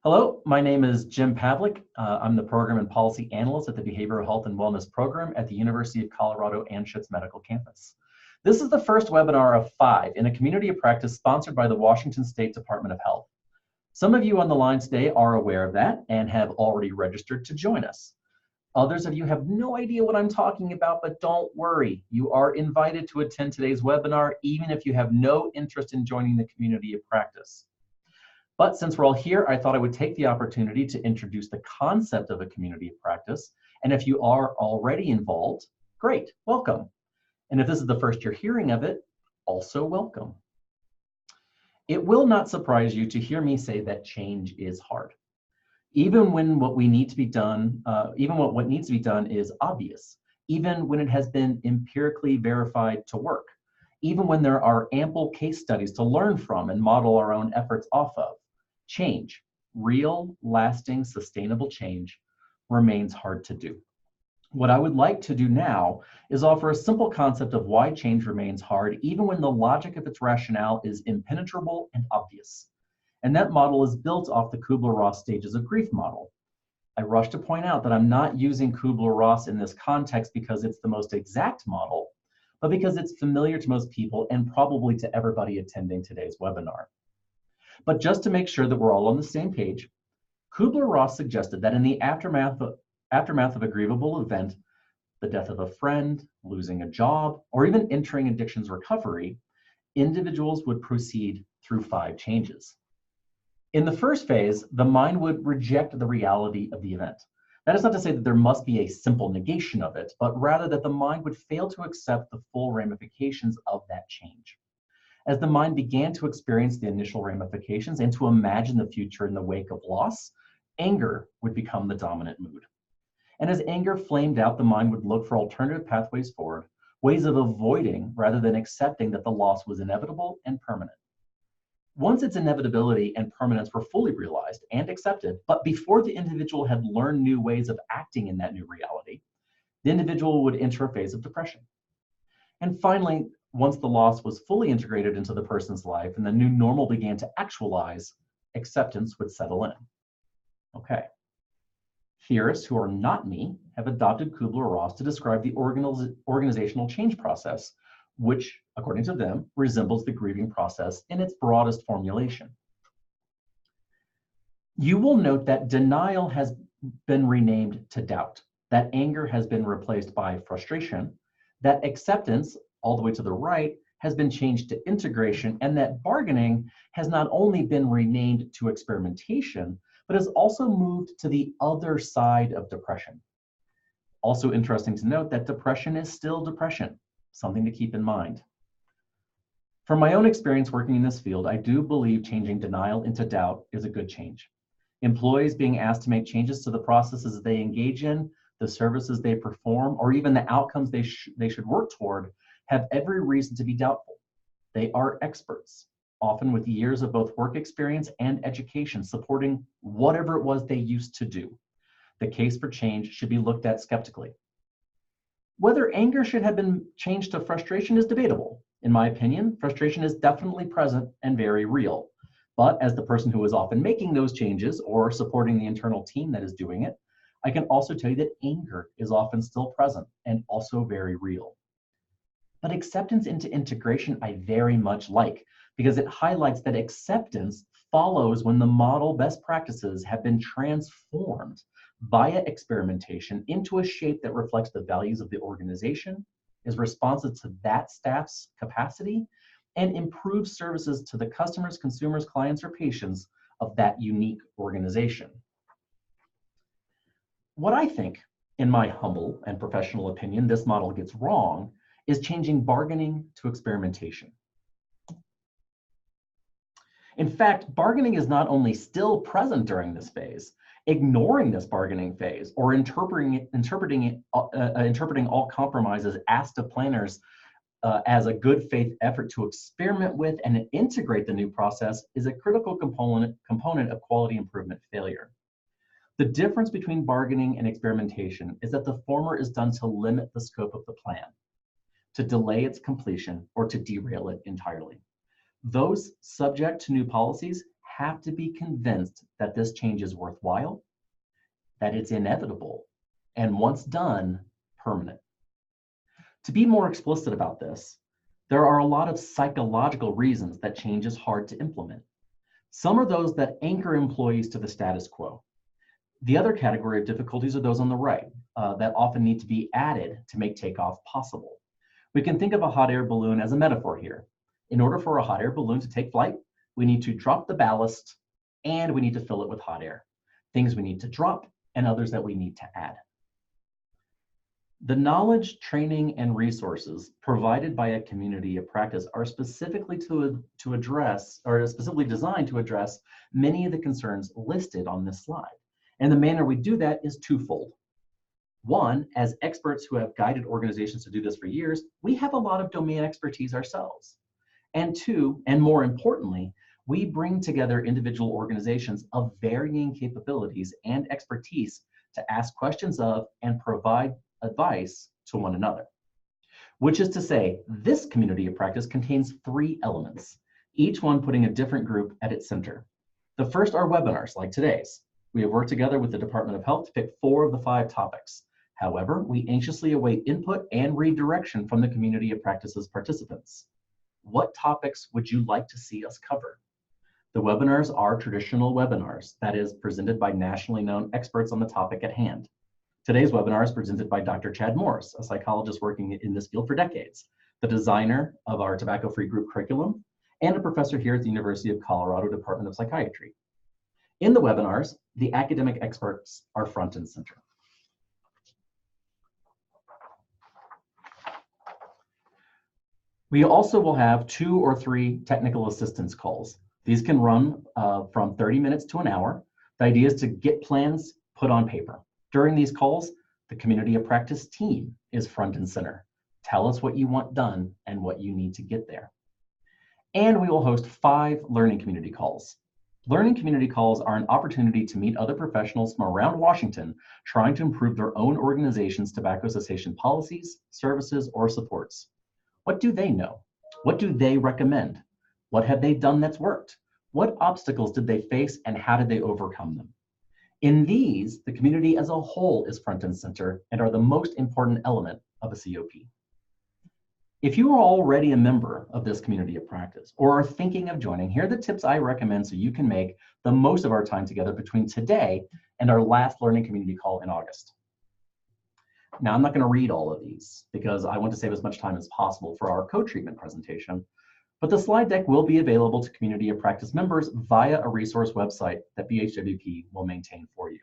Hello, my name is Jim Pavlik. I'm the Program and Policy Analyst at the Behavioral Health and Wellness Program at the University of Colorado Anschutz Medical Campus. This is the first webinar of 5 in a community of practice sponsored by the Washington State Department of Health. Some of you on the line today are aware of that and have already registered to join us. Others of you have no idea what I'm talking about, but don't worry. You are invited to attend today's webinar, even if you have no interest in joining the community of practice. But since we're all here, I thought I would take the opportunity to introduce the concept of a community of practice. And if you are already involved, great, welcome. And if this is the first you're hearing of it, also welcome. It will not surprise you to hear me say that change is hard. Even when what needs to be done is obvious, even when it has been empirically verified to work, even when there are ample case studies to learn from and model our own efforts off of, change, real, lasting, sustainable change, remains hard to do. What I would like to do now is offer a simple concept of why change remains hard, even when the logic of its rationale is impenetrable and obvious. And that model is built off the Kubler-Ross stages of grief model. I rush to point out that I'm not using Kubler-Ross in this context because it's the most exact model, but because it's familiar to most people and probably to everybody attending today's webinar. But just to make sure that we're all on the same page, Kubler-Ross suggested that in the aftermath of a grievable event, the death of a friend, losing a job, or even entering addictions recovery, individuals would proceed through 5 changes. In the first phase, the mind would reject the reality of the event. That is not to say that there must be a simple negation of it, but rather that the mind would fail to accept the full ramifications of that change. As the mind began to experience the initial ramifications and to imagine the future in the wake of loss, anger would become the dominant mood. And as anger flamed out, the mind would look for alternative pathways forward, ways of avoiding rather than accepting that the loss was inevitable and permanent. Once its inevitability and permanence were fully realized and accepted, but before the individual had learned new ways of acting in that new reality, the individual would enter a phase of depression. And finally, once the loss was fully integrated into the person's life and the new normal began to actualize, acceptance would settle in. Okay. Theorists who are not me have adopted Kubler-Ross to describe the organizational change process, which, according to them, resembles the grieving process in its broadest formulation. You will note that denial has been renamed to doubt, that anger has been replaced by frustration, that acceptance, all the way to the right, has been changed to integration, and that bargaining has not only been renamed to experimentation, but has also moved to the other side of depression. Also interesting to note that depression is still depression, something to keep in mind. From my own experience working in this field, I do believe changing denial into doubt is a good change. Employees being asked to make changes to the processes they engage in, the services they perform, or even the outcomes they should work toward, have every reason to be doubtful. They are experts, often with years of both work experience and education supporting whatever it was they used to do. The case for change should be looked at skeptically. Whether anger should have been changed to frustration is debatable. In my opinion, frustration is definitely present and very real. But as the person who is often making those changes or supporting the internal team that is doing it, I can also tell you that anger is often still present and also very real. But acceptance into integration I very much like, because it highlights that acceptance follows when the model best practices have been transformed via experimentation into a shape that reflects the values of the organization, is responsive to that staff's capacity, and improves services to the customers, consumers, clients, or patients of that unique organization. What I think, in my humble and professional opinion, this model gets wrong is changing bargaining to experimentation. In fact, bargaining is not only still present during this phase, ignoring this bargaining phase or interpreting all compromises asked of planners as a good faith effort to experiment with and integrate the new process is a critical component of quality improvement failure. The difference between bargaining and experimentation is that the former is done to limit the scope of the plan, to delay its completion, or to derail it entirely. Those subject to new policies have to be convinced that this change is worthwhile, that it's inevitable, and once done, permanent. To be more explicit about this, there are a lot of psychological reasons that change is hard to implement. Some are those that anchor employees to the status quo. The other category of difficulties are those on the right that often need to be added to make takeoff possible. We can think of a hot air balloon as a metaphor here. In order for a hot air balloon to take flight, we need to drop the ballast and we need to fill it with hot air. Things we need to drop and others that we need to add. The knowledge, training, and resources provided by a community of practice are specifically to address, or specifically designed to address many of the concerns listed on this slide. And the manner we do that is twofold. One, as experts who have guided organizations to do this for years, we have a lot of domain expertise ourselves. And two, and more importantly, we bring together individual organizations of varying capabilities and expertise to ask questions of and provide advice to one another. Which is to say, this community of practice contains 3 elements, each one putting a different group at its center. The first are webinars like today's. We have worked together with the Department of Health to pick 4 of the 5 topics. However, we anxiously await input and redirection from the community of practice's participants. What topics would you like to see us cover? The webinars are traditional webinars, that is, presented by nationally known experts on the topic at hand. Today's webinar is presented by Dr. Chad Morris, a psychologist working in this field for decades, the designer of our tobacco-free group curriculum, and a professor here at the University of Colorado Department of Psychiatry. In the webinars, the academic experts are front and center. We also will have 2 or 3 technical assistance calls. These can run from 30 minutes to an hour. The idea is to get plans put on paper. During these calls, the community of practice team is front and center. Tell us what you want done and what you need to get there. And we will host 5 learning community calls. Learning community calls are an opportunity to meet other professionals from around Washington trying to improve their own organization's tobacco cessation policies, services, or supports. What do they know? What do they recommend? What have they done that's worked? What obstacles did they face and how did they overcome them? In these, the community as a whole is front and center and are the most important element of a COP. If you are already a member of this community of practice or are thinking of joining, here are the tips I recommend so you can make the most of our time together between today and our last learning community call in August. Now, I'm not going to read all of these because I want to save as much time as possible for our co-treatment presentation, but the slide deck will be available to community of practice members via a resource website that BHWP will maintain for you.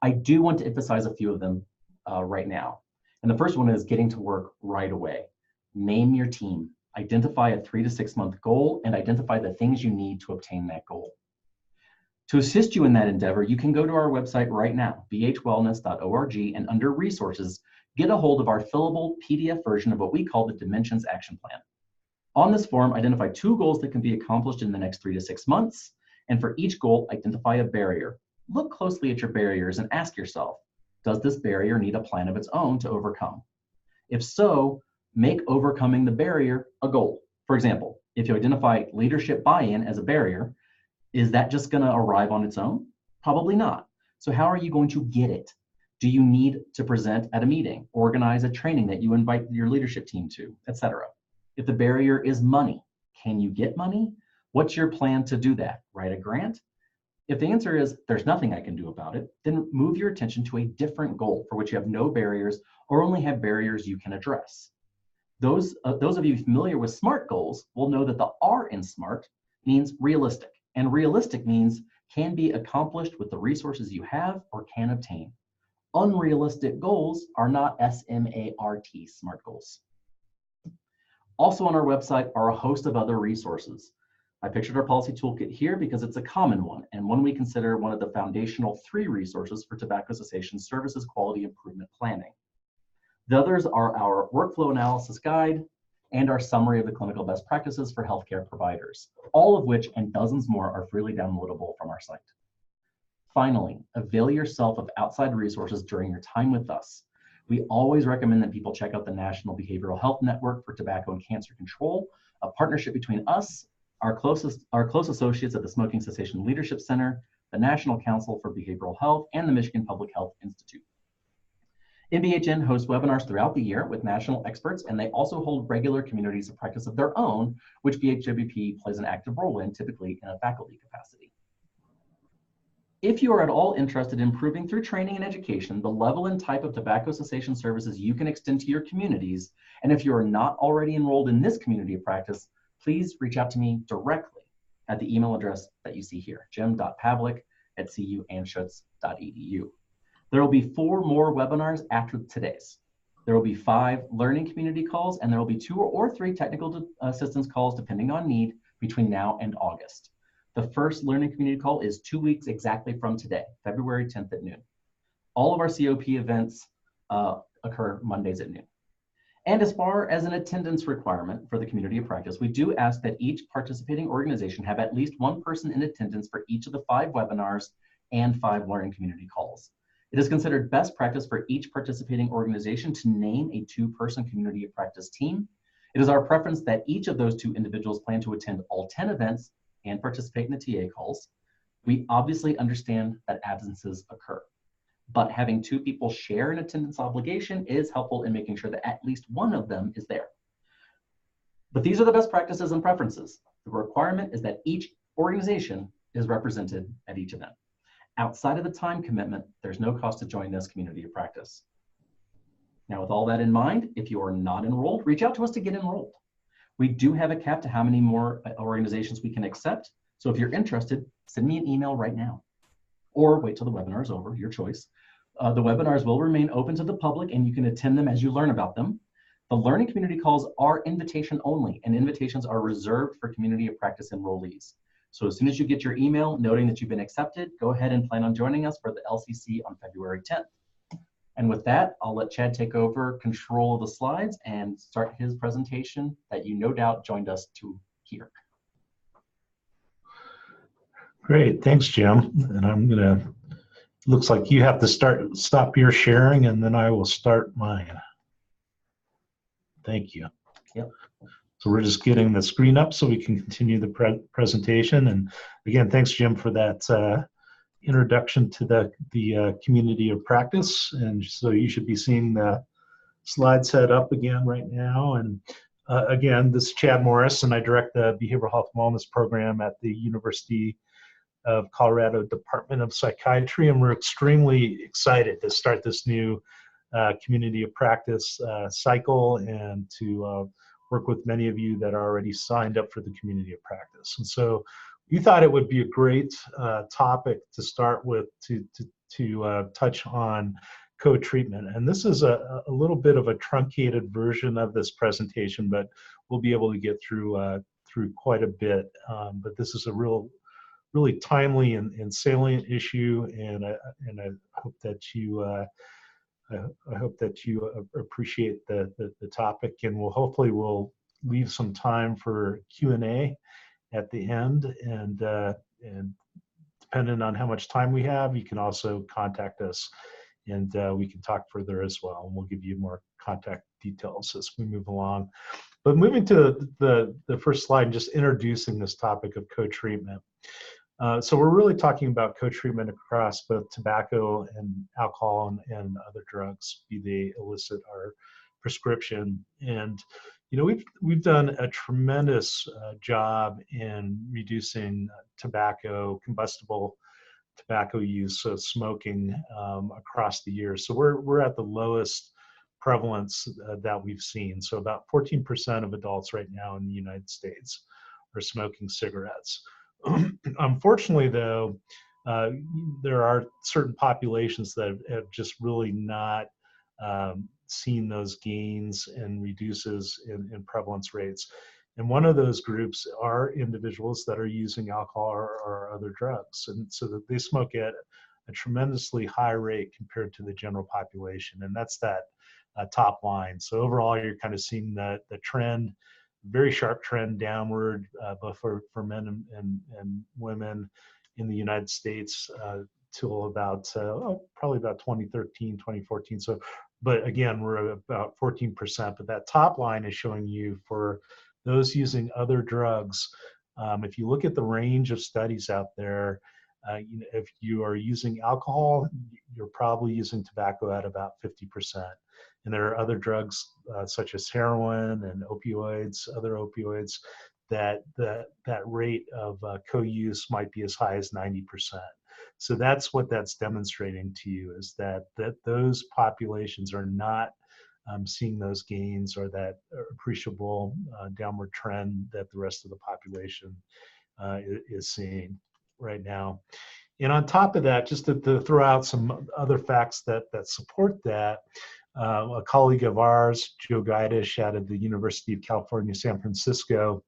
I do want to emphasize a few of them right now. And the first one is getting to work right away. Name your team, identify a 3 to 6 month goal, and identify the things you need to obtain that goal. To assist you in that endeavor, you can go to our website right now, bhwellness.org, and under resources, get a hold of our fillable PDF version of what we call the Dimensions Action Plan. On this form, identify 2 goals that can be accomplished in the next 3 to 6 months, and for each goal, identify a barrier. Look closely at your barriers and ask yourself, does this barrier need a plan of its own to overcome? If so, make overcoming the barrier a goal. For example, if you identify leadership buy-in as a barrier, is that just going to arrive on its own? Probably not. So how are you going to get it? Do you need to present at a meeting, organize a training that you invite your leadership team to, etc.? If the barrier is money, can you get money? What's your plan to do that? Write a grant? If the answer is there's nothing I can do about it, then move your attention to a different goal for which you have no barriers or only have barriers you can address. Those of you familiar with SMART goals will know that the R in SMART means realistic, and realistic means can be accomplished with the resources you have or can obtain. Unrealistic goals are not SMART, SMART goals. Also on our website are a host of other resources. I pictured our policy toolkit here because it's a common one and one we consider one of the foundational 3 resources for tobacco cessation services quality improvement planning. The others are our workflow analysis guide and our summary of the clinical best practices for healthcare providers, all of which and dozens more are freely downloadable from our site. Finally, avail yourself of outside resources during your time with us. We always recommend that people check out the National Behavioral Health Network for Tobacco and Cancer Control, a partnership between us, our close associates at the Smoking Cessation Leadership Center, the National Council for Behavioral Health, and the Michigan Public Health Institute. NBHN hosts webinars throughout the year with national experts, and they also hold regular communities of practice of their own, which BHWP plays an active role in, typically in a faculty capacity. If you are at all interested in improving through training and education the level and type of tobacco cessation services you can extend to your communities, and if you are not already enrolled in this community of practice, please reach out to me directly at the email address that you see here, jim.pavlik@cuanschutz.edu. There will be 4 more webinars after today's. There will be 5 learning community calls, and there will be 2 or 3 technical assistance calls depending on need between now and August. The first learning community call is 2 weeks exactly from today, February 10th at noon. All of our COP events occur Mondays at noon. And as far as an attendance requirement for the community of practice, we do ask that each participating organization have at least 1 person in attendance for each of the 5 webinars and 5 learning community calls. It is considered best practice for each participating organization to name a 2-person community of practice team. It is our preference that each of those 2 individuals plan to attend all 10 events and participate in the TA calls. We obviously understand that absences occur, but having 2 people share an attendance obligation is helpful in making sure that at least one of them is there. But these are the best practices and preferences. The requirement is that each organization is represented at each event. Outside of the time commitment, there's no cost to join this community of practice. Now, with all that in mind, if you are not enrolled, reach out to us to get enrolled. We do have a cap to how many more organizations we can accept. So if you're interested, send me an email right now, or wait till the webinar is over, your choice. The webinars will remain open to the public, and you can attend them as you learn about them. The learning community calls are invitation only, and invitations are reserved for community of practice enrollees. So as soon as you get your email noting that you've been accepted, go ahead and plan on joining us for the LCC on February 10th. And with that, I'll let Chad take over control of the slides and start his presentation that you no doubt joined us to hear. Great, thanks, Jim. And I'm gonna, looks like you have to stop your sharing, and then I will start mine. Thank you. Yep. So we're just getting the screen up so we can continue the presentation. And again, thanks, Jim, for that introduction to the community of practice. And so you should be seeing the slide set up again right now. And again, this is Chad Morris, and I direct the Behavioral Health and Wellness Program at the University of Colorado Department of Psychiatry. And we're extremely excited to start this new community of practice cycle and to work with many of you that are already signed up for the community of practice. And so we thought it would be a great topic to start with to touch on co-treatment. And this is a little bit of a truncated version of this presentation, but we'll be able to get through quite a bit. But this is a really timely and salient issue, and I hope that you I hope that you appreciate the topic, and we'll leave some time for Q&A at the end, and depending on how much time we have, you can also contact us, and we can talk further as well, and we'll give you more contact details as we move along. But moving to the first slide and just introducing this topic of co-treatment. So we're really talking about co-treatment across both tobacco and alcohol and other drugs, be they illicit or prescription. And you know, we've done a tremendous job in reducing combustible tobacco use, so smoking across the years. So we're at the lowest prevalence that we've seen. So about 14% of adults right now in the United States are smoking cigarettes. Unfortunately, though, there are certain populations that have just really not seen those gains and reduces in prevalence rates. And one of those groups are individuals that are using alcohol or other drugs. And so that they smoke at a tremendously high rate compared to the general population. And that's that top line. So overall, you're kind of seeing the trend, very sharp trend downward, both for men and women in the United States till about, probably about 2013, 2014. So, but again, we're about 14%, but that top line is showing you for those using other drugs, If you look at the range of studies out there, if you are using alcohol, you're probably using tobacco at about 50%. And there are other drugs such as heroin and opioids, other opioids, that rate of co-use might be as high as 90%. So that's what that's demonstrating to you, is that those populations are not seeing those gains or that appreciable downward trend that the rest of the population is seeing right now. And on top of that, just to throw out some other facts that support that, a colleague of ours, Joe Gaidish, out of the University of California, San Francisco,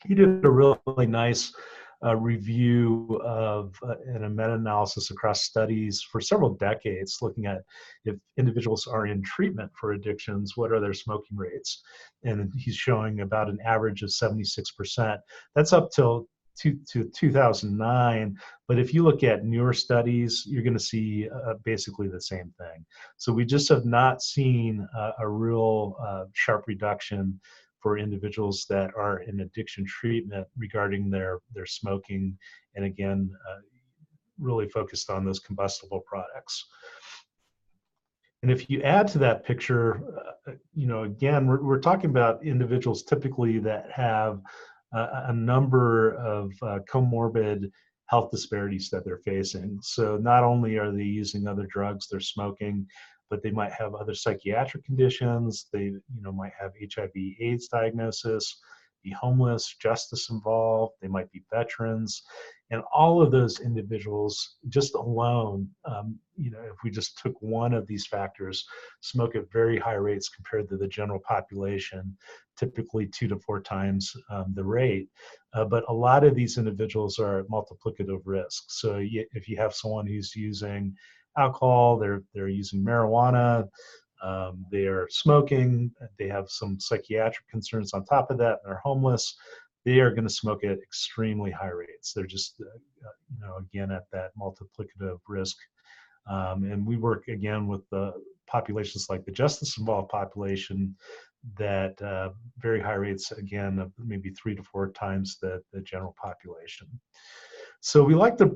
he did a really nice review of and a meta-analysis across studies for several decades, looking at if individuals are in treatment for addictions, what are their smoking rates? And he's showing about an average of 76%. That's up till to 2009, but if you look at newer studies, you're going to see basically the same thing. So we just have not seen a real sharp reduction for individuals that are in addiction treatment regarding their smoking, and again, really focused on those combustible products. And if you add to that picture, again, we're talking about individuals typically that have a number of comorbid health disparities that they're facing. So not only are they using other drugs, they're smoking, but they might have other psychiatric conditions. They might have HIV/AIDS diagnosis, be homeless, justice involved. They might be veterans. And all of those individuals just alone, if we just took one of these factors, smoke at very high rates compared to the general population, typically 2 to 4 times the rate. But a lot of these individuals are at multiplicative risk. So if you have someone who's using alcohol, they're using marijuana, they are smoking, they have some psychiatric concerns on top of that, and they're homeless, they are going to smoke at extremely high rates. They're just, again, at that multiplicative risk. And we work, again, with the populations like the justice-involved population that very high rates, again, of maybe 3 to 4 times the general population. So we like to,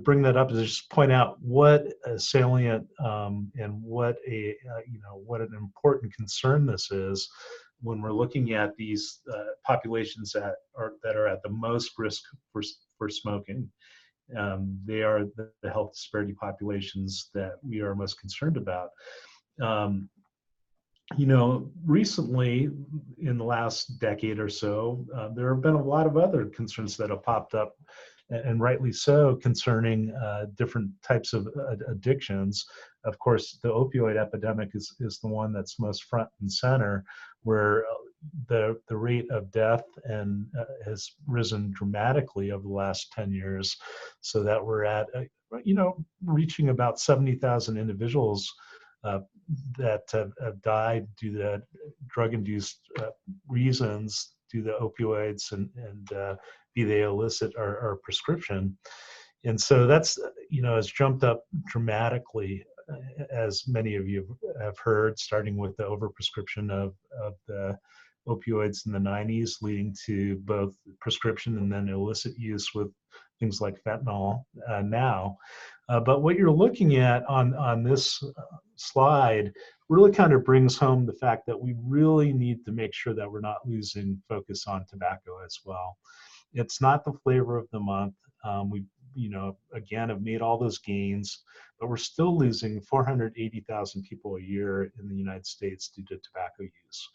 bring that up to just point out what a salient and what what an important concern this is when we're looking at these populations that are at the most risk for smoking. They are the health disparity populations that we are most concerned about. Recently, in the last decade or so, there have been a lot of other concerns that have popped up, and rightly so, concerning different types of addictions. Of course, the opioid epidemic is the one that's most front and center, where the rate of death has risen dramatically over the last 10 years, so that we're at reaching about 70,000 individuals that have died due to drug-induced reasons, due to opioids and be they illicit or prescription. And so that's, has jumped up dramatically, as many of you have heard, starting with the overprescription of the opioids in the 90s, leading to both prescription and then illicit use with things like fentanyl now. But what you're looking at on this slide really kind of brings home the fact that we really need to make sure that we're not losing focus on tobacco as well. It's not the flavor of the month. We, again, have made all those gains, but we're still losing 480,000 people a year in the United States due to tobacco use.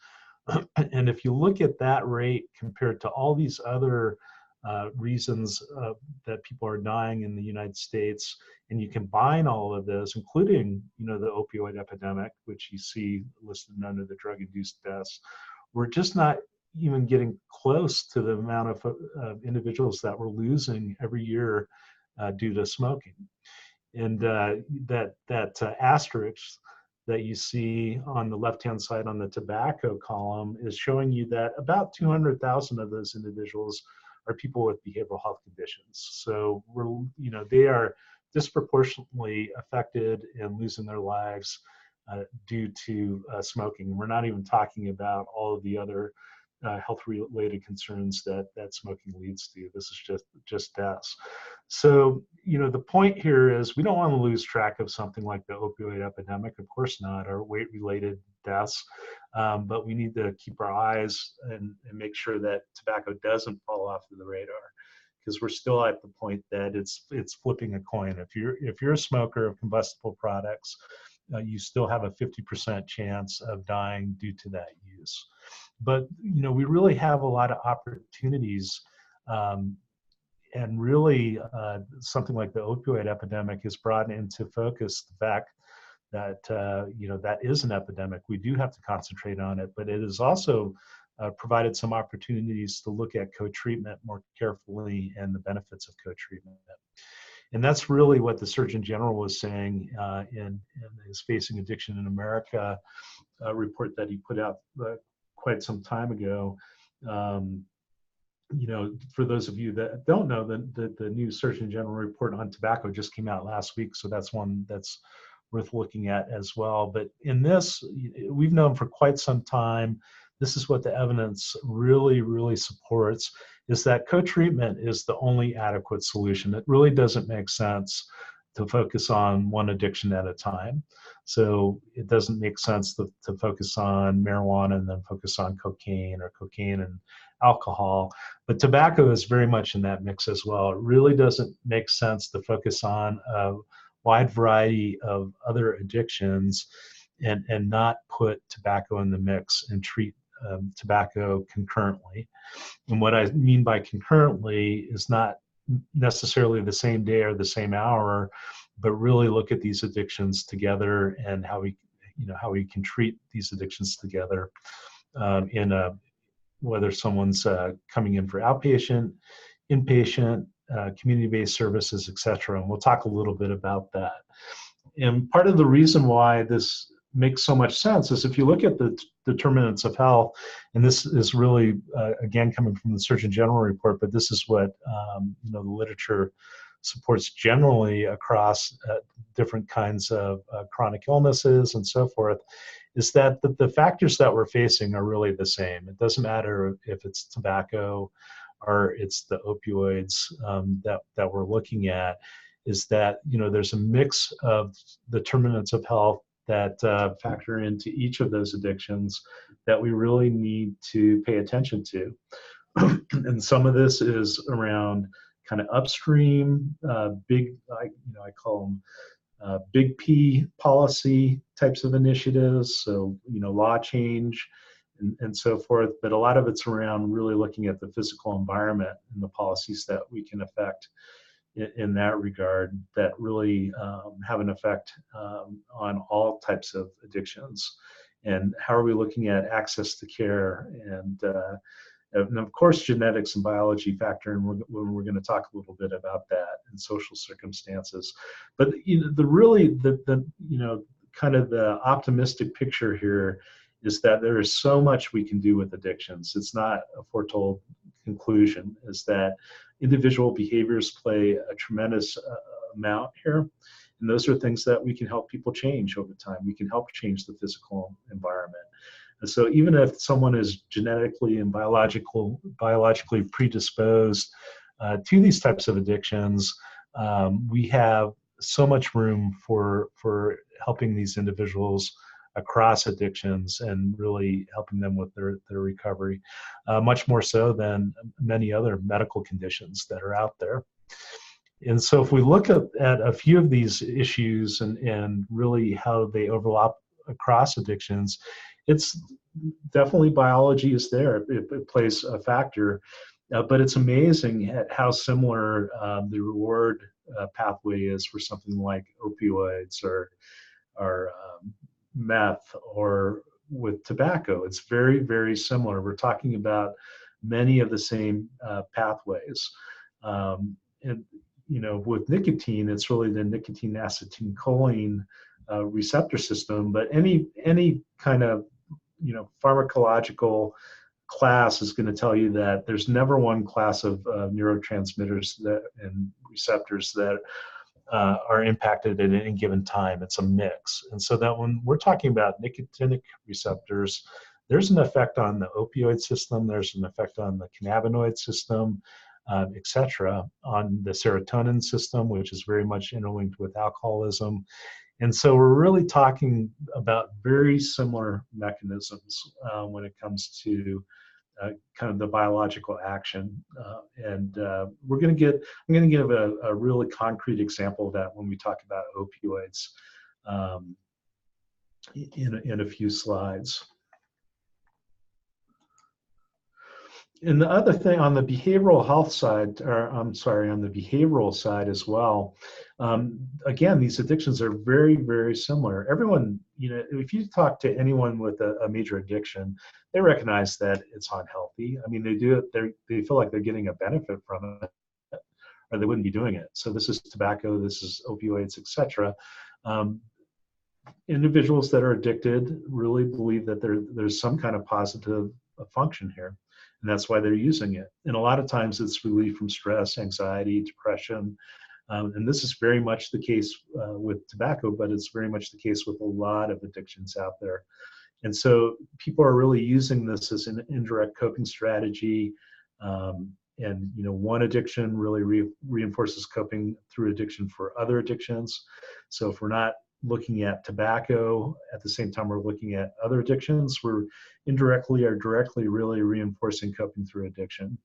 And if you look at that rate compared to all these other reasons that people are dying in the United States, and you combine all of those, including the opioid epidemic, which you see listed under the drug-induced deaths, we're just not even getting close to the amount of individuals that we're losing every year due to smoking. And that asterisk that you see on the left-hand side on the tobacco column is showing you that about 200,000 of those individuals are people with behavioral health conditions. So they are disproportionately affected and losing their lives due to smoking. We're not even talking about all of the other health-related concerns that smoking leads to. This is just deaths. So, the point here is we don't want to lose track of something like the opioid epidemic, of course not, or weight-related deaths, but we need to keep our eyes and make sure that tobacco doesn't fall off of the radar, because we're still at the point that it's flipping a coin. If you're a smoker of combustible products, you still have a 50% chance of dying due to that use. But we really have a lot of opportunities, and really something like the opioid epidemic has brought into focus the fact that that is an epidemic. We do have to concentrate on it, but it has also provided some opportunities to look at co-treatment more carefully and the benefits of co-treatment. And that's really what the Surgeon General was saying in his Facing Addiction in America report that he put out quite some time ago. For those of you that don't know, the new Surgeon General report on tobacco just came out last week, so that's one that's worth looking at as well. But in this, we've known for quite some time, this is what the evidence really, really supports, is that co-treatment is the only adequate solution. It really doesn't make sense to focus on one addiction at a time. So it doesn't make sense to focus on marijuana and then focus on cocaine, or cocaine and alcohol. But tobacco is very much in that mix as well. It really doesn't make sense to focus on a wide variety of other addictions and not put tobacco in the mix and treat tobacco concurrently. And what I mean by concurrently is not necessarily the same day or the same hour, but really look at these addictions together and how we can treat these addictions together whether someone's coming in for outpatient, inpatient, community-based services, et cetera. And we'll talk a little bit about that. And part of the reason why this makes so much sense is if you look at the determinants of health, and this is really, again, coming from the Surgeon General report, but this is what the literature supports generally across different kinds of chronic illnesses and so forth, is that the factors that we're facing are really the same. It doesn't matter if it's tobacco or it's the opioids that we're looking at, is that there's a mix of determinants of health that factor into each of those addictions that we really need to pay attention to. And some of this is around kind of upstream, big, I call them big P policy types of initiatives. So, law change and so forth. But a lot of it's around really looking at the physical environment and the policies that we can affect in that regard that really have an effect on all types of addictions. And how are we looking at access to care? And of course, genetics and biology factor, and we're going to talk a little bit about that, and social circumstances. But the kind of the optimistic picture here is that there is so much we can do with addictions. It's not a foretold conclusion, is that individual behaviors play a tremendous amount here. And those are things that we can help people change over time. We can help change the physical environment. And so even if someone is genetically and biologically predisposed to these types of addictions, we have so much room for helping these individuals across addictions and really helping them with their recovery, much more so than many other medical conditions that are out there. And so if we look at a few of these issues and really how they overlap across addictions, it's definitely biology is there. It plays a factor, but it's amazing at how similar the reward pathway is for something like opioids or meth or with tobacco. It's very, very similar. We're talking about many of the same pathways. And with nicotine, it's really the nicotine acetylcholine receptor system, but any kind of pharmacological class is going to tell you that there's never one class of neurotransmitters and receptors that are impacted at any given time. It's a mix. And so that when we're talking about nicotinic receptors, there's an effect on the opioid system, there's an effect on the cannabinoid system, etc., on the serotonin system, which is very much interlinked with alcoholism. And so we're really talking about very similar mechanisms when it comes to kind of the biological action. I'm going to give a really concrete example of that when we talk about opioids in a few slides. And the other thing on the behavioral health side, or I'm sorry, on the behavioral side as well, again, these addictions are very, very similar. Everyone, if you talk to anyone with a major addiction, they recognize that it's unhealthy. I mean, they do it, they feel like they're getting a benefit from it, or they wouldn't be doing it. So this is tobacco, this is opioids, etc. Individuals that are addicted really believe that there's some kind of positive function here. And that's why they're using it. And a lot of times it's relief from stress, anxiety, depression. And this is very much the case with tobacco, but it's very much the case with a lot of addictions out there. And so people are really using this as an indirect coping strategy. And one addiction really reinforces coping through addiction for other addictions. So if we're not looking at tobacco at the same time we're looking at other addictions, we're indirectly or directly really reinforcing coping through addiction.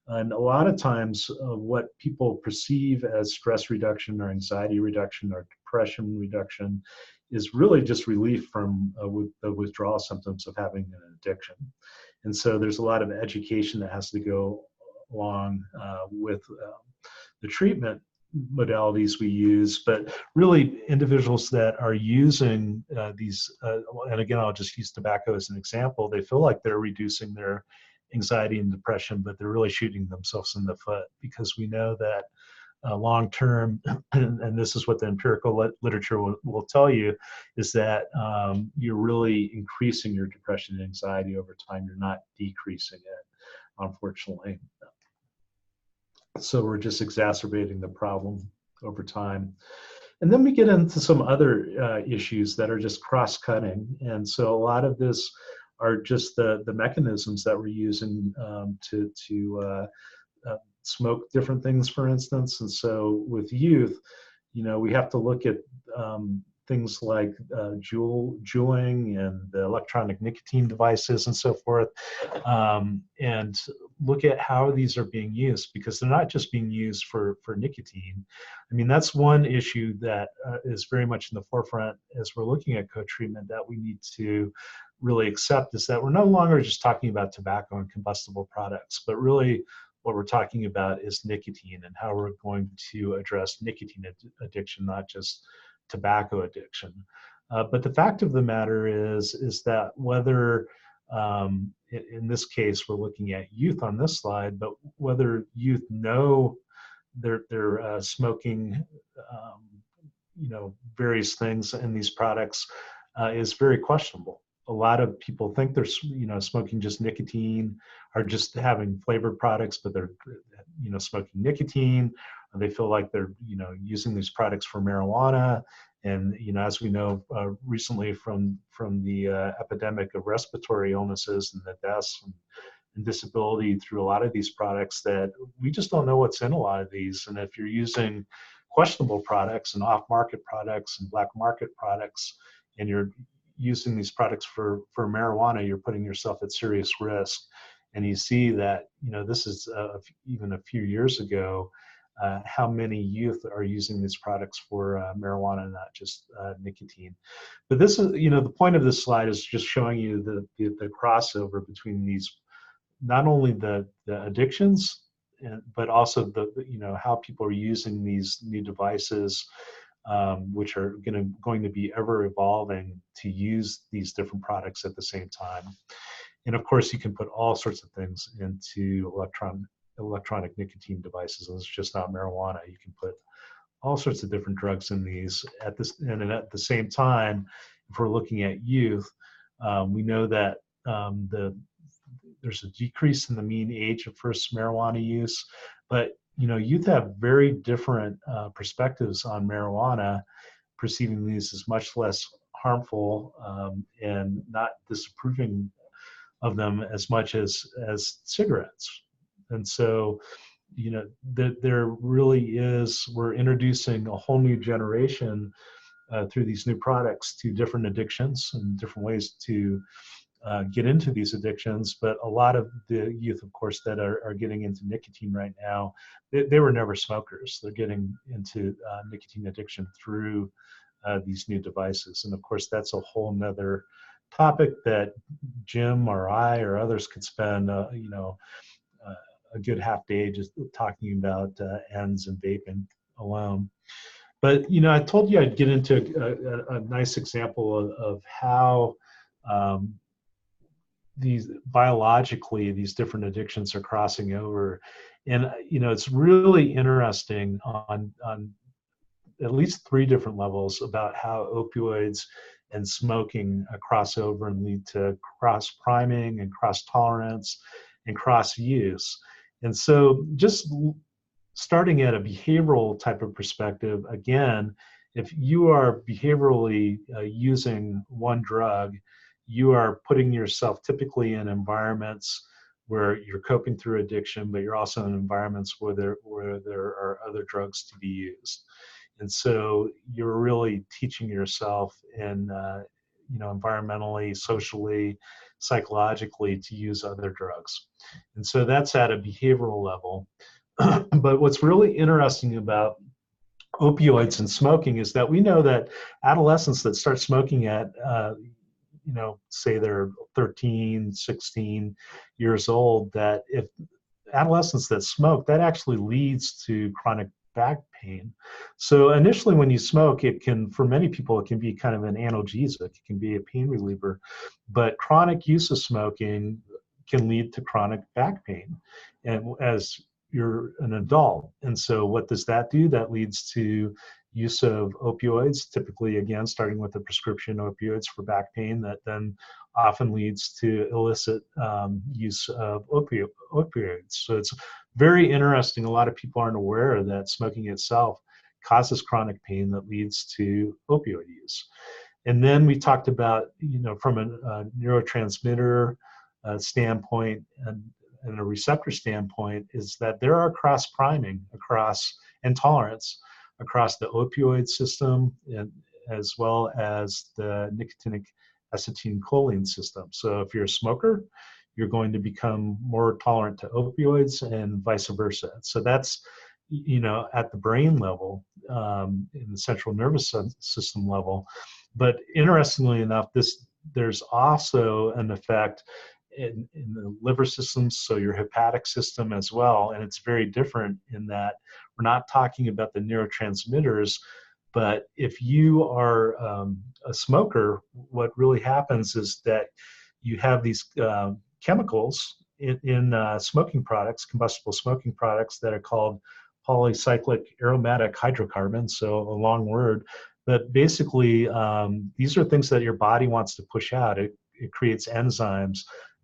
And a lot of times what people perceive as stress reduction or anxiety reduction or depression reduction is really just relief from the withdrawal symptoms of having an addiction. And so there's a lot of education that has to go along with the treatment modalities we use, but really individuals that are using these, and again, I'll just use tobacco as an example, they feel like they're reducing their anxiety and depression, but they're really shooting themselves in the foot, because we know that long term, and this is what the empirical literature will tell you, is that you're really increasing your depression and anxiety over time. You're not decreasing it, unfortunately. So we're just exacerbating the problem over time. And then we get into some other issues that are just cross-cutting. And so a lot of this are just the mechanisms that we're using to smoke different things, for instance. And so with youth, we have to look at things like juuling and the electronic nicotine devices and so forth, and look at how these are being used, because they're not just being used for nicotine. I mean, that's one issue that is very much in the forefront as we're looking at co-treatment that we need to really accept, is that we're no longer just talking about tobacco and combustible products, but really what we're talking about is nicotine and how we're going to address nicotine addiction, not just tobacco addiction. But the fact of the matter is that whether, in this case, we're looking at youth on this slide, but whether youth know they're smoking, various things in these products is very questionable. A lot of people think they're, smoking just nicotine, or just having flavored products, but they're, smoking nicotine. They feel like they're, using these products for marijuana. And, as we know recently from the epidemic of respiratory illnesses and the deaths and disability through a lot of these products, that we just don't know what's in a lot of these. And if you're using questionable products and off-market products and black market products, and you're using these products for marijuana, you're putting yourself at serious risk. And you see that, this is even a few years ago, how many youth are using these products for marijuana, not just nicotine. But this is, the point of this slide is just showing you the crossover between these, not only the addictions, but also the, how people are using these new devices, which are going to be ever evolving to use these different products at the same time. And of course, you can put all sorts of things into electronic nicotine devices. And it's just not marijuana. You can put all sorts of different drugs in these at the same time. If we're looking at youth, we know that there's a decrease in the mean age of first marijuana use, but youth have very different perspectives on marijuana, perceiving these as much less harmful and not disapproving of them as much as cigarettes. And so, there really is, we're introducing a whole new generation through these new products to different addictions and different ways to get into these addictions. But a lot of the youth, of course, that are getting into nicotine right now, they were never smokers. They're getting into nicotine addiction through these new devices. And of course, that's a whole nother topic that Jim or I or others could spend, a good half day just talking about ends and vaping alone. But I told you I'd get into a nice example of how these biologically these different addictions are crossing over, and it's really interesting on at least three different levels about how opioids and smoking cross over and lead to cross priming and cross tolerance and cross use. And so just starting at a behavioral type of perspective, again, if you are behaviorally using one drug, you are putting yourself typically in environments where you're coping through addiction, but you're also in environments where there are other drugs to be used. And so you're really teaching yourself in environmentally, socially, psychologically to use other drugs. And so that's at a behavioral level. But what's really interesting about opioids and smoking is that we know that adolescents that start smoking at say they're 13, 16 years old, that if adolescents that smoke, that actually leads to chronic back pain. So initially when you smoke, it can, for many people, it can be kind of an analgesic, it can be a pain reliever, but chronic use of smoking can lead to chronic back pain, and as you're an adult. And so what does that do? That leads to use of opioids, typically, again, starting with the prescription opioids for back pain, that then often leads to illicit use of opioids. So it's very interesting. A lot of people aren't aware that smoking itself causes chronic pain that leads to opioid use. And then we talked about, from a neurotransmitter standpoint and a receptor standpoint, is that there are cross priming across and tolerance across the opioid system, and as well as the nicotinic acetylcholine system. So if you're a smoker, you're going to become more tolerant to opioids and vice versa. So that's, at the brain level, in the central nervous system level. But interestingly enough, there's also an effect in the liver systems, so your hepatic system as well. And it's very different in that we're not talking about the neurotransmitters, but if you are a smoker, what really happens is that you have these chemicals in smoking products, combustible smoking products, that are called polycyclic aromatic hydrocarbons, so a long word. But basically, these are things that your body wants to push out. It creates enzymes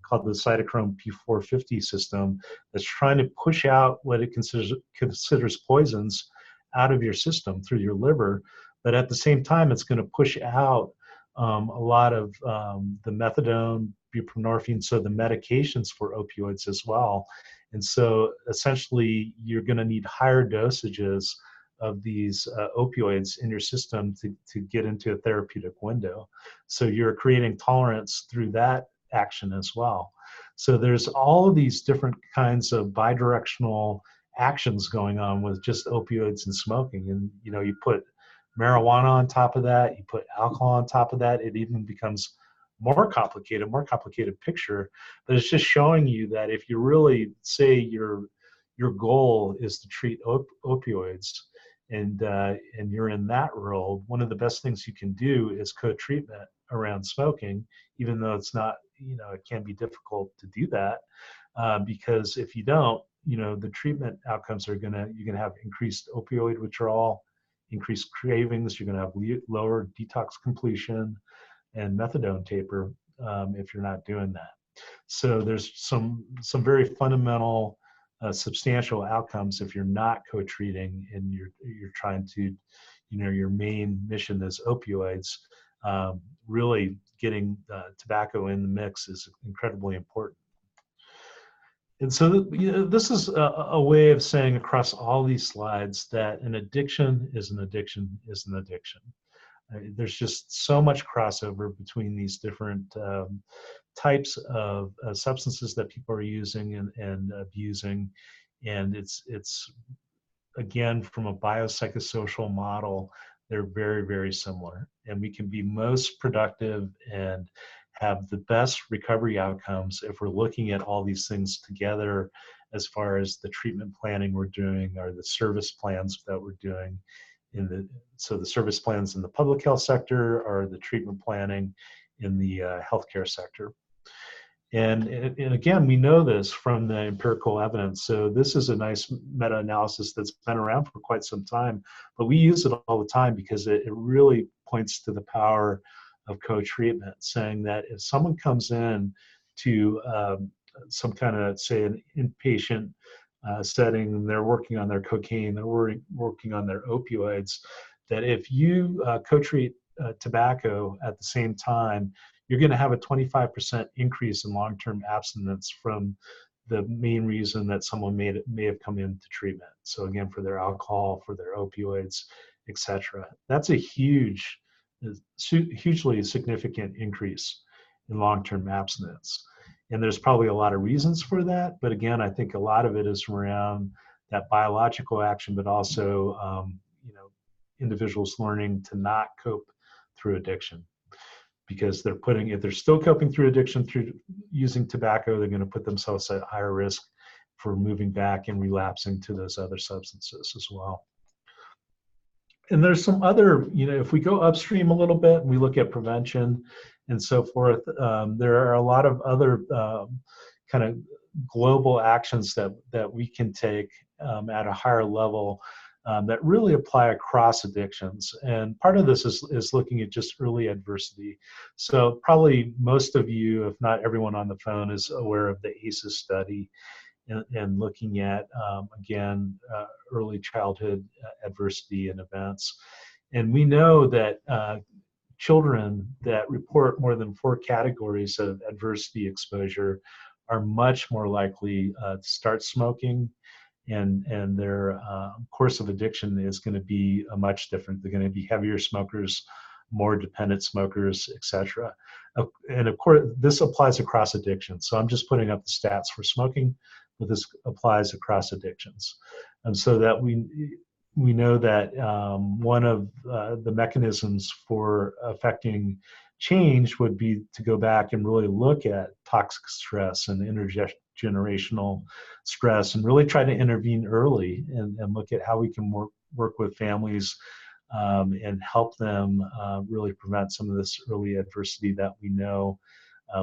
called the cytochrome P450 system that's trying to push out what it considers poisons out of your system through your liver. But at the same time, it's going to push out a lot of the methadone, buprenorphine, so the medications for opioids as well. And so essentially, you're going to need higher dosages of these opioids in your system to get into a therapeutic window. So you're creating tolerance through that action as well. So there's all of these different kinds of bidirectional actions going on with just opioids and smoking. And you put marijuana on top of that, you put alcohol on top of that, it even becomes more complicated picture. But it's just showing you that if you really say your goal is to treat opioids, and you're in that role, one of the best things you can do is co-treatment around smoking, even though it's not, it can be difficult to do that, because if you don't, the treatment outcomes are you're gonna have increased opioid withdrawal, increased cravings, you're gonna have lower detox completion and methadone taper if you're not doing that. So there's some very fundamental substantial outcomes if you're not co-treating and you're trying to, your main mission is opioids. really getting tobacco in the mix is incredibly important. And so this is a way of saying across all these slides that an addiction is an addiction is an addiction. There's just so much crossover between these different types of substances that people are using and abusing. And it's again, from a biopsychosocial model, they're very, very similar. And we can be most productive and have the best recovery outcomes if we're looking at all these things together as far as the treatment planning we're doing or the service plans that we're doing. So the service plans in the public health sector or the treatment planning in the healthcare sector. And again, we know this from the empirical evidence. So this is a nice meta-analysis that's been around for quite some time, but we use it all the time because it really points to the power of co-treatment, saying that if someone comes in to some kind of, say, an inpatient setting, and they're working on their cocaine, they're working on their opioids, that if you co-treat tobacco at the same time, you're going to have a 25% increase in long-term abstinence from the main reason that someone may have come into treatment. So again, for their alcohol, for their opioids, etc. That's a hugely significant increase in long-term abstinence. And there's probably a lot of reasons for that. But again, I think a lot of it is around that biological action, but also individuals learning to not cope through addiction. Because if they're still coping through addiction through using tobacco, they're going to put themselves at higher risk for moving back and relapsing to those other substances as well. And there's some other, if we go upstream a little bit and we look at prevention and so forth, there are a lot of other kind of global actions that we can take at a higher level that really apply across addictions. And part of this is looking at just early adversity. So probably most of you, if not everyone on the phone, is aware of the ACEs study and looking at, again, early childhood adversity and events. And we know that children that report more than 4 categories of adversity exposure are much more likely to start smoking, and their course of addiction is going to be much different. They're going to be heavier smokers, more dependent smokers, etc. And of course, this applies across addictions. So I'm just putting up the stats for smoking, but this applies across addictions. And so that we know that one of the mechanisms for affecting change would be to go back and really look at toxic stress and intergenerational stress and really try to intervene early and look at how we can work with families and help them really prevent some of this early adversity that we know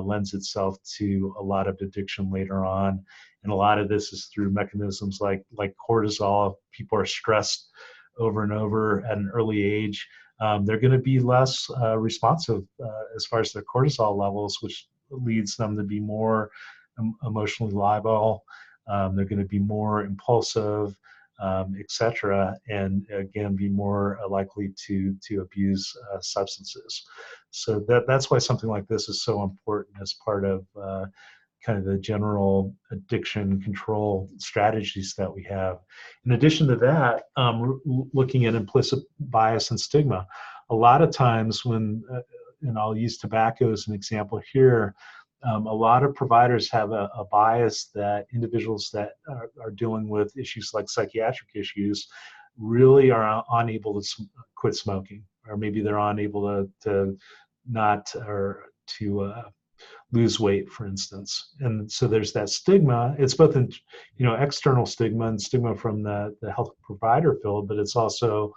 lends itself to a lot of addiction later on. And a lot of this is through mechanisms like cortisol. If people are stressed over and over at an early age, they're going to be less responsive as far as their cortisol levels, which leads them to be more emotionally liable. They're going to be more impulsive, etc., and again be more likely to abuse substances. So that's why something like this is so important as part of kind of the general addiction control strategies that we have. In addition to that, looking at implicit bias and stigma. A lot of times when, and I'll use tobacco as an example here, a lot of providers have a bias that individuals that are dealing with issues like psychiatric issues really are unable to quit smoking, or maybe they're unable to not, or to lose weight, for instance. And so there's that stigma. It's both in, external stigma and stigma from the health provider field, but it's also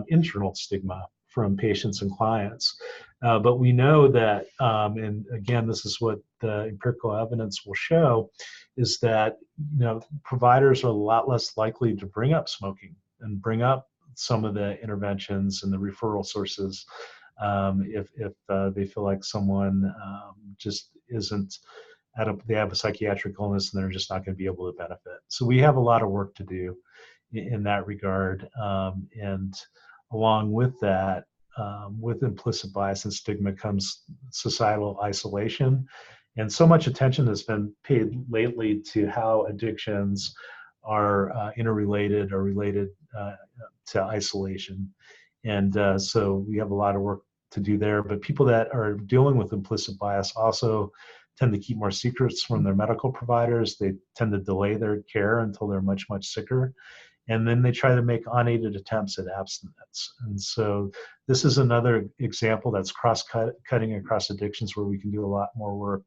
internal stigma from patients and clients. But we know that, and again, this is what the empirical evidence will show, is that providers are a lot less likely to bring up smoking and bring up some of the interventions and the referral sources if they feel like someone just isn't they have a psychiatric illness and they're just not going to be able to benefit. So we have a lot of work to do in that regard. And along with that, with implicit bias and stigma comes societal isolation. And so much attention has been paid lately to how addictions are interrelated or related to isolation. And so we have a lot of work to do there. But people that are dealing with implicit bias also tend to keep more secrets from their medical providers. They tend to delay their care until they're much, much sicker. And then they try to make unaided attempts at abstinence. And so this is another example that's cross-cutting across addictions, where we can do a lot more work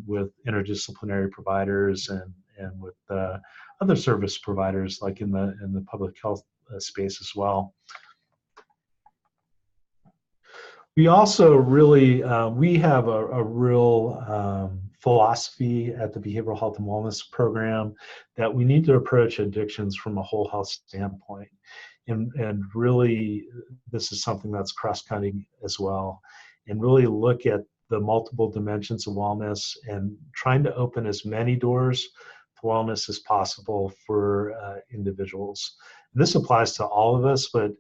with interdisciplinary providers and with other service providers, like in the public health space as well. We also really, we have a real philosophy at the Behavioral Health and Wellness Program that we need to approach addictions from a whole health standpoint. And really, this is something that's cross-cutting as well, and really look at the multiple dimensions of wellness and trying to open as many doors to wellness as possible for individuals. And this applies to all of us, but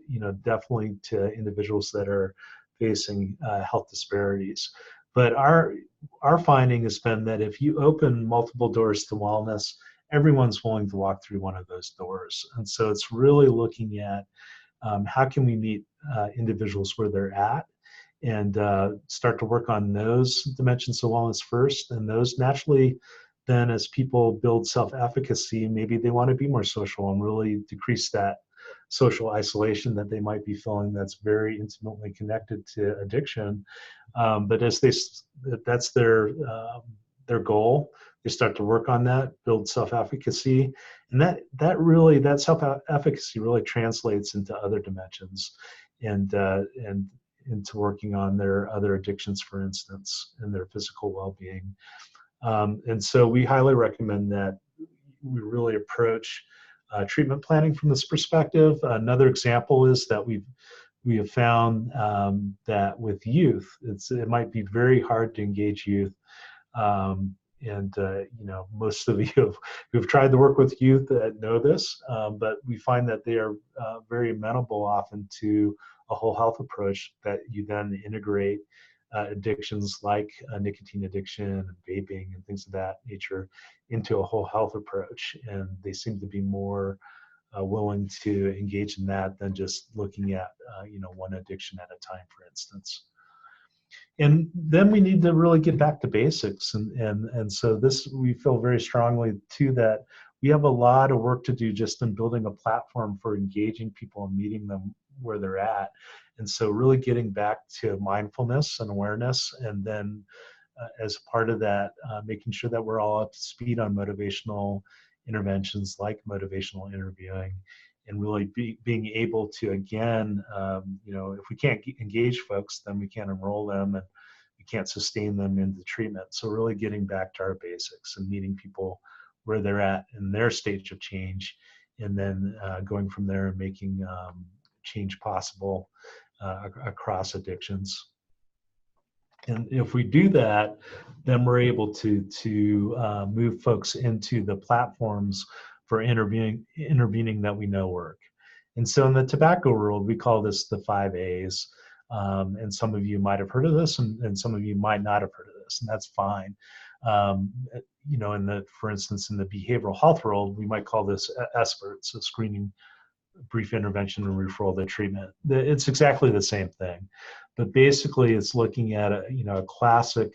definitely to individuals that are facing health disparities. But our finding has been that if you open multiple doors to wellness, everyone's willing to walk through one of those doors. And so it's really looking at how can we meet individuals where they're at, and start to work on those dimensions of wellness first. And those naturally, then as people build self-efficacy, maybe they want to be more social and really decrease that social isolation that they might be feeling that's very intimately connected to addiction. But as that's their goal, they start to work on that, build self-efficacy, and that self-efficacy really translates into other dimensions, and into working on their other addictions, for instance, and their physical well-being. And so we highly recommend that we really approach treatment planning from this perspective. Another example is that we have found that with youth, it might be very hard to engage youth. Most of you who've tried to work with youth know this, but we find that they are very amenable often to a whole health approach that you then integrate addictions like nicotine addiction and vaping and things of that nature into a whole health approach. And they seem to be more willing to engage in that than just looking at one addiction at a time, for instance. And then we need to really get back to basics. And so this, we feel very strongly too, that we have a lot of work to do just in building a platform for engaging people and meeting them where they're at. And so really getting back to mindfulness and awareness, and then as part of that, making sure that we're all up to speed on motivational interventions like motivational interviewing, and really being able to, again, if we can't engage folks, then we can't enroll them and we can't sustain them into treatment. So really getting back to our basics and meeting people where they're at in their stage of change, and then going from there and making change possible across addictions. And if we do that, then we're able to move folks into the platforms for intervening that we know work. And so in the tobacco world, we call this the 5 A's. And some of you might have heard of this, and some of you might not have heard of this, and that's fine. For instance, in the behavioral health world, we might call this SBIRT, so screening, brief intervention, and referral to treatment. It's exactly the same thing, but basically it's looking at a classic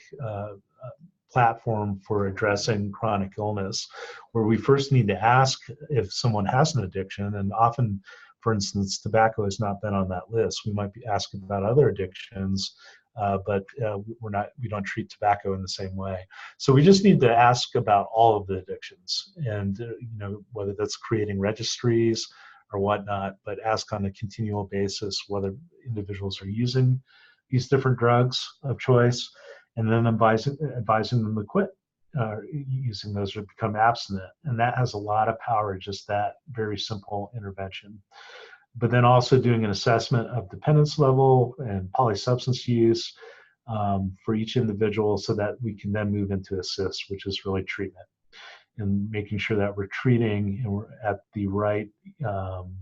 platform for addressing chronic illness, where we first need to ask if someone has an addiction. And often, for instance, tobacco has not been on that list. We might be asking about other addictions, but we don't treat tobacco in the same way. So we just need to ask about all of the addictions, and whether that's creating registries or whatnot, but ask on a continual basis whether individuals are using these different drugs of choice, and then advising them to quit using those or become abstinent. And that has a lot of power, just that very simple intervention. But then also doing an assessment of dependence level and polysubstance use for each individual, so that we can then move into assist, which is really treatment, and making sure that we're treating and we're at the right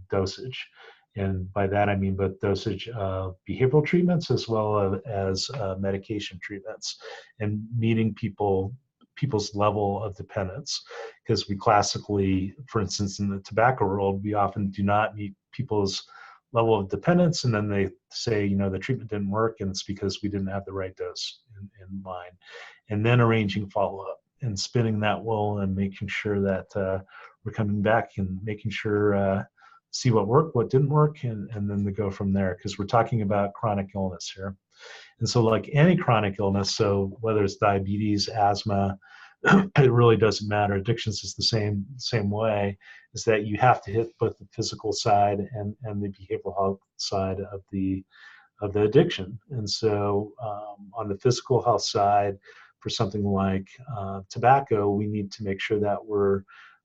dosage. And by that, I mean both dosage of behavioral treatments as well as medication treatments, and meeting people's level of dependence. Because we classically, for instance, in the tobacco world, we often do not meet people's level of dependence, and then they say, the treatment didn't work, and it's because we didn't have the right dose in mind. And then arranging follow-up and spinning that wheel and making sure that we're coming back and making sure see what worked, what didn't work, and then to go from there, because we're talking about chronic illness here. And so like any chronic illness, so whether it's diabetes, asthma, it really doesn't matter. Addictions is the same way, is that you have to hit both the physical side and the behavioral health side of the addiction. And so on the physical health side, for something like tobacco, we need to make sure that we're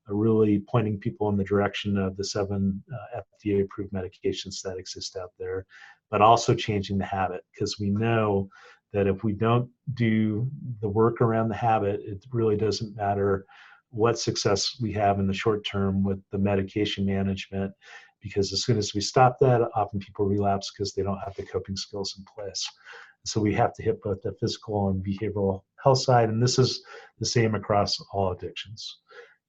really pointing people in the direction of the 7 FDA-approved medications that exist out there, but also changing the habit, because we know that if we don't do the work around the habit, it really doesn't matter what success we have in the short term with the medication management, because as soon as we stop that, often people relapse because they don't have the coping skills in place. So we have to hit both the physical and behavioral health side, and this is the same across all addictions.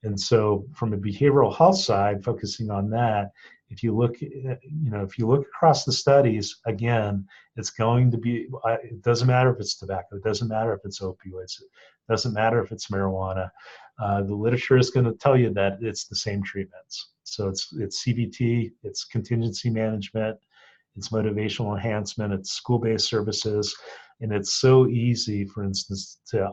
And so from a behavioral health side, focusing on that, if you look, if you look across the studies, again, it's going to be, it doesn't matter if it's tobacco, it doesn't matter if it's opioids, it doesn't matter if it's marijuana. The literature is going to tell you that it's the same treatments. So it's CBT, it's contingency management, it's motivational enhancement, it's school-based services, and it's so easy, for instance, to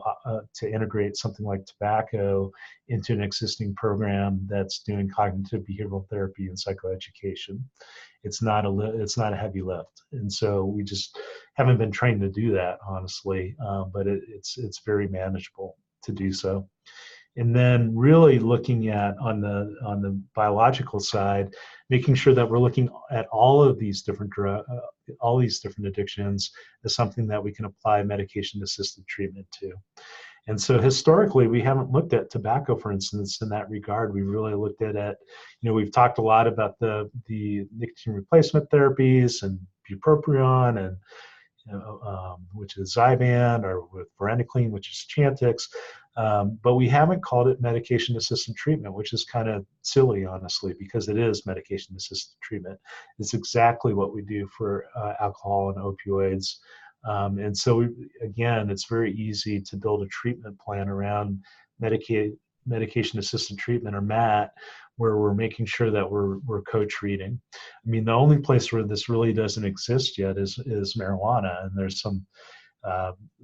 integrate something like tobacco into an existing program that's doing cognitive behavioral therapy and psychoeducation. It's not a heavy lift, and so we just haven't been trained to do that, honestly. But it's very manageable to do so. And then really looking at on the biological side, making sure that we're looking at all these different addictions as something that we can apply medication-assisted treatment to. And so historically, we haven't looked at tobacco, for instance, in that regard. We've really looked at it. We've talked a lot about the nicotine replacement therapies and bupropion and which is Zyban, or with varenicline, which is Chantix. But we haven't called it medication-assisted treatment, which is kind of silly, honestly, because it is medication-assisted treatment. It's exactly what we do for alcohol and opioids. And so, again, it's very easy to build a treatment plan around medication-assisted treatment, or MAT, where we're making sure that we're co-treating. I mean, the only place where this really doesn't exist yet is marijuana, and there's some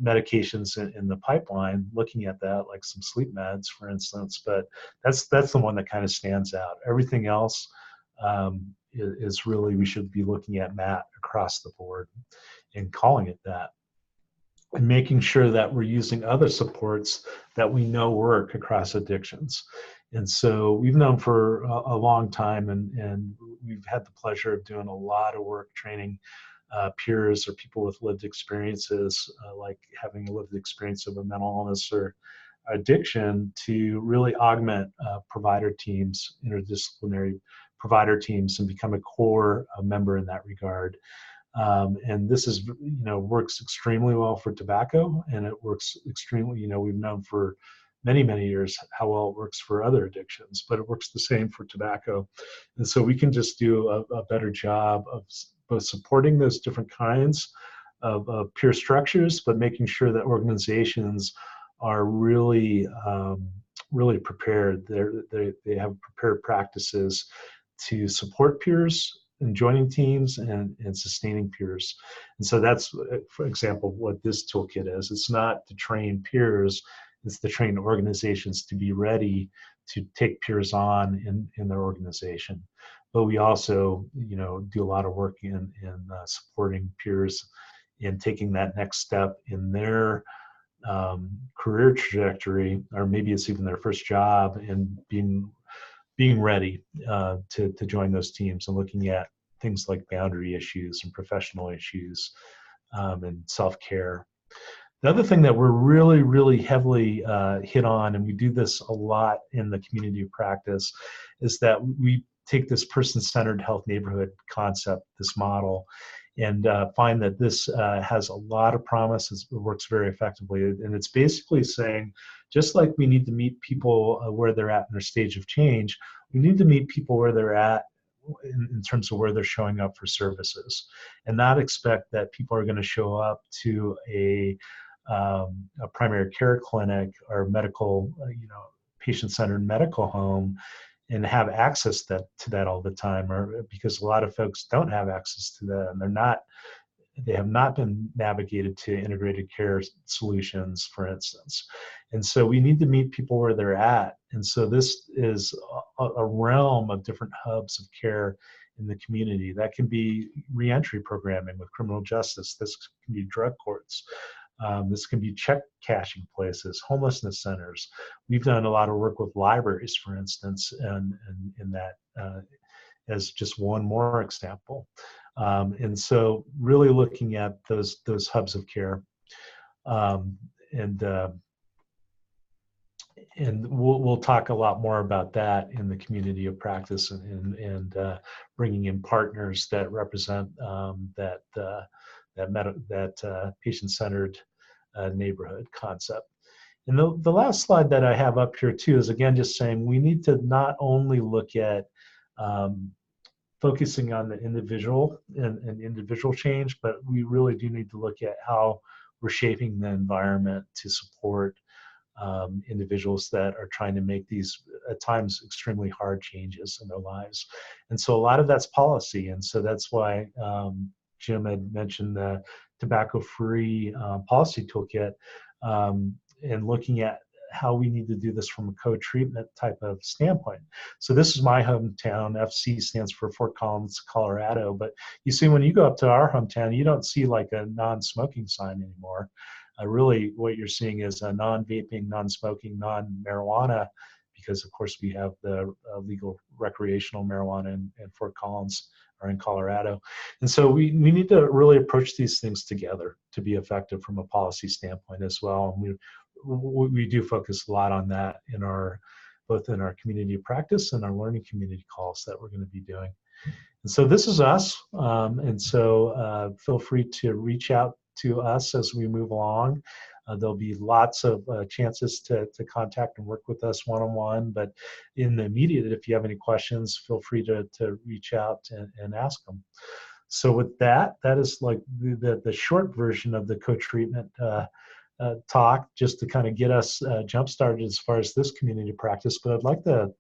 medications in the pipeline looking at that, like some sleep meds, for instance. But that's the one that kind of stands out. Everything else is really, we should be looking at MAT across the board and calling it that, and making sure that we're using other supports that we know work across addictions. And so we've known for a long time, and we've had the pleasure of doing a lot of work training peers or people with lived experiences, like having a lived experience of a mental illness or addiction, to really augment provider teams, interdisciplinary provider teams, and become a core member in that regard. And this is, works extremely well for tobacco, and it works extremely, we've known for many, many years how well it works for other addictions, but it works the same for tobacco. And so we can just do a better job of both supporting those different kinds of peer structures, but making sure that organizations are really, really prepared. They have prepared practices to support peers and joining teams and sustaining peers. And so that's, for example, what this toolkit is. It's not to train peers, it's to train organizations to be ready to take peers on in their organization. But we also, do a lot of work in supporting peers in taking that next step in their career trajectory, or maybe it's even their first job, and being ready to join those teams, and looking at things like boundary issues and professional issues and self-care. The other thing that we're really, really heavily hit on, and we do this a lot in the community of practice, is that we take this person-centered health neighborhood concept, this model, and find that this has a lot of promise. It works very effectively. And it's basically saying, just like we need to meet people where they're at in their stage of change, we need to meet people where they're at in terms of where they're showing up for services, and not expect that people are going to show up to a primary care clinic or medical, patient-centered medical home and have access to that all the time, or because a lot of folks don't have access to that, and they have not been navigated to integrated care solutions, for instance. And so we need to meet people where they're at. And so this is a realm of different hubs of care in the community. That can be reentry programming with criminal justice. This can be drug courts. This can be check cashing places, homelessness centers. We've done a lot of work with libraries, for instance, and in that as just one more example. And so really looking at those hubs of care, and we'll talk a lot more about that in the community of practice, and bringing in partners that represent that patient-centered neighborhood concept. And the last slide that I have up here too is, again, just saying we need to not only look at focusing on the individual and individual change, but we really do need to look at how we're shaping the environment to support individuals that are trying to make these, at times, extremely hard changes in their lives. And so a lot of that's policy. And so that's why Jim had mentioned the tobacco-free policy toolkit, and looking at how we need to do this from a co-treatment type of standpoint. So this is my hometown. FC stands for Fort Collins, Colorado. But you see, when you go up to our hometown, you don't see like a non-smoking sign anymore. Really, what you're seeing is a non-vaping, non-smoking, non-marijuana, because of course we have the legal recreational marijuana in Fort Collins or in Colorado. And so we need to really approach these things together to be effective from a policy standpoint as well. And we do focus a lot on that in both in our community of practice and our learning community calls that we're going to be doing. And so this is us. And so feel free to reach out to us as we move along. There'll be lots of chances to contact and work with us one-on-one, but in the immediate, if you have any questions, feel free to reach out and ask them. So with that is like the short version of the co-treatment talk, just to kind of get us jump-started as far as this community practice. But I'd like to